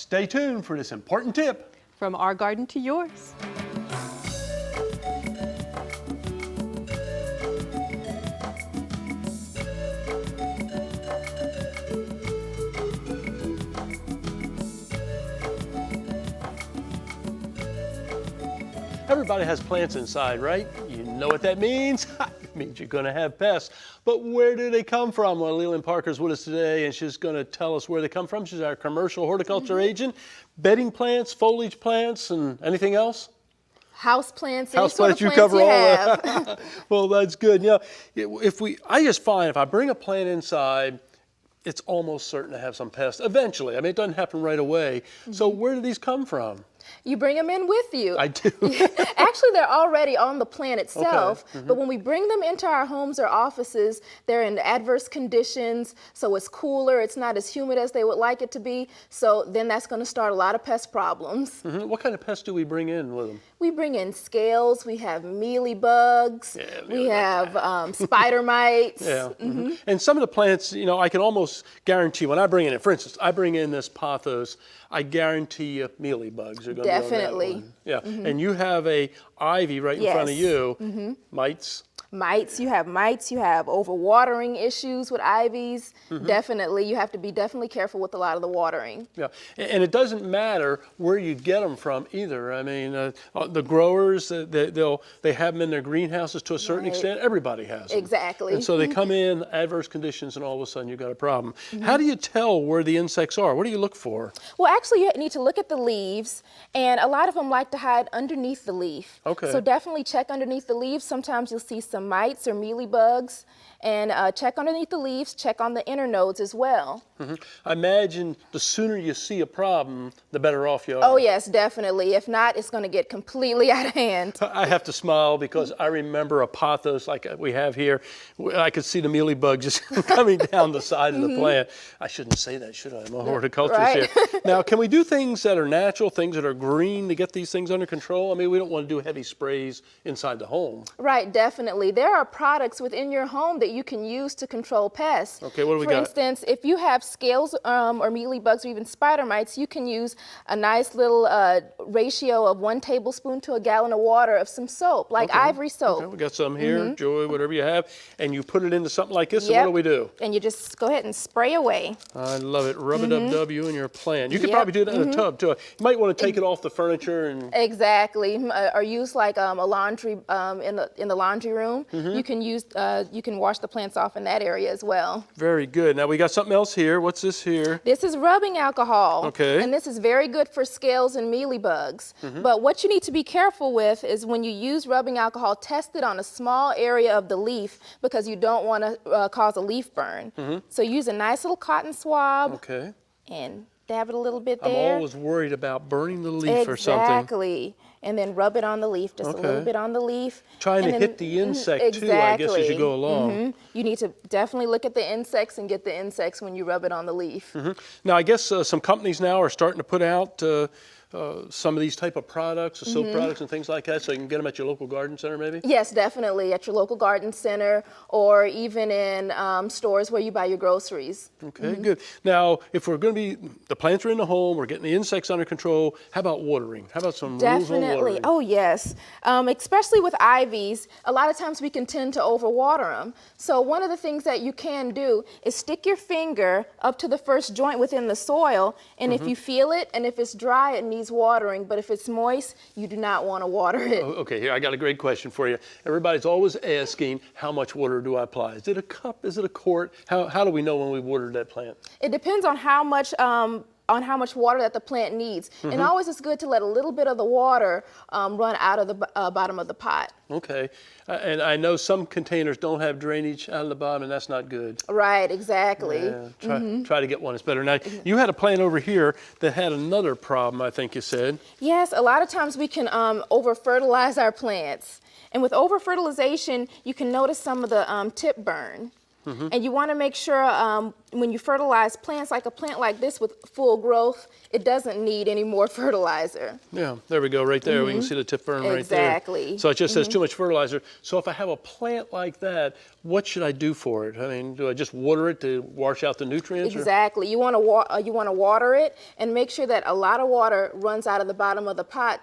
Stay tuned for this important tip. From our garden to yours. Everybody has plants inside, right? You know what that means? It means you're going to have pests. But where do they come from? Well, Leland Parker's with us today, and she's going to tell us where they come from. She's our commercial horticulture agent. Bedding plants, foliage plants, and anything else? House plants, House plants, you cover all that. Well, that's good. You know, I just find if I bring a plant inside, it's almost certain to have some pests eventually. I mean, it doesn't happen right away. So where do these come from? You bring them in with you. I do. Actually, they're already on the plant itself, Okay. but when we bring them into our homes or offices, they're in adverse conditions, so it's cooler, it's not as humid as they would like it to be, so then that's going to start a lot of pest problems. What kind of pests do we bring in with them? We bring in scales, we have mealybugs, we have spider mites. Yeah. And some of the plants, you know, I can almost guarantee when I bring in, for instance, I bring in this pothos, I guarantee you mealybugs are going to be on that one. Yeah. And you have a ivy right in front of you. Mites. Mites, you have overwatering issues with ivies. Definitely, you have to be definitely careful with a lot of the watering. Yeah, and it doesn't matter where you get them from either. I mean, the growers, they have them in their greenhouses to a certain extent. Everybody has them. Exactly. And so they come in adverse conditions, and all of a sudden you've got a problem. How do you tell where the insects are? What do you look for? Well, actually, you need to look at the leaves, and a lot of them like to hide underneath the leaf. Okay. So definitely check underneath the leaves. Sometimes you'll see some mites or mealybugs, and check underneath the leaves, check on the inner nodes as well. I imagine the sooner you see a problem, the better off you are. Oh yes, definitely. If not, it's going to get completely out of hand. I have to smile because I remember a pothos like we have here. I could see the mealybug just coming down the side of the plant. I shouldn't say that, should I? I'm a horticulturist here. Now, can we do things that are natural, things that are green to get these things under control? I mean, we don't want to do heavy sprays inside the home. Right, definitely. There are products within your home that you can use to control pests. Okay, what do we got? For instance, if you have scales or mealybugs or even spider mites, you can use a nice little ratio of 1 tablespoon to a gallon of water of some soap, like ivory soap. Okay, we got some here, Joy, whatever you have, and you put it into something like this, and what do we do? And you just go ahead and spray away. I love it. Rub it up, you and your plant. You could probably do that in a tub, too. You might want to take it off the furniture and... Exactly. Or use like a laundry in the laundry room. You can wash the plants off in that area as well. Very good. Now we got something else here. What's this here? This is rubbing alcohol. Okay. And this is very good for scales and mealybugs. But what you need to be careful with is when you use rubbing alcohol, test it on a small area of the leaf because you don't want to cause a leaf burn. So use a nice little cotton swab and dab it a little bit there. I'm always worried about burning the leaf or something. Exactly. And then rub it on the leaf, just a little bit on the leaf. Trying to hit the insect too, I guess, as you go along. You need to definitely look at the insects and get the insects when you rub it on the leaf. Now, I guess some companies now are starting to put out some of these type of products, soap products and things like that, so you can get them at your local garden center maybe? Yes, definitely, at your local garden center or even in stores where you buy your groceries. Okay, good. Now, if we're going to be, the plants are in the home, we're getting the insects under control, how about watering? How about some rules on watering? Oh, yes. Especially with ivies, a lot of times we can tend to overwater them. So one of the things that you can do is stick your finger up to the first joint within the soil, and if you feel it and if it's dry, it needs watering, but if it's moist, you do not want to water it. Okay, here, I got a great question for you. Everybody's always asking, how much water do I apply? Is it a cup? Is it a quart? How do we know when we watered that plant? It depends on how much water that the plant needs. And always it's good to let a little bit of the water run out of the bottom of the pot. Okay, and I know some containers don't have drainage out of the bottom, and that's not good. Right, exactly. Yeah, try to get one that's better. Now, you had a plant over here that had another problem, I think you said. Yes, a lot of times we can over-fertilize our plants. And with over-fertilization, you can notice some of the tip burn. And you want to make sure when you fertilize plants, like a plant like this with full growth, it doesn't need any more fertilizer. Yeah, there we go, right there. We can see the tip burn right there. Exactly. So it just says too much fertilizer. So if I have a plant like that, what should I do for it? I mean, do I just water it to wash out the nutrients? Exactly. You want to water it and make sure that a lot of water runs out of the bottom of the pot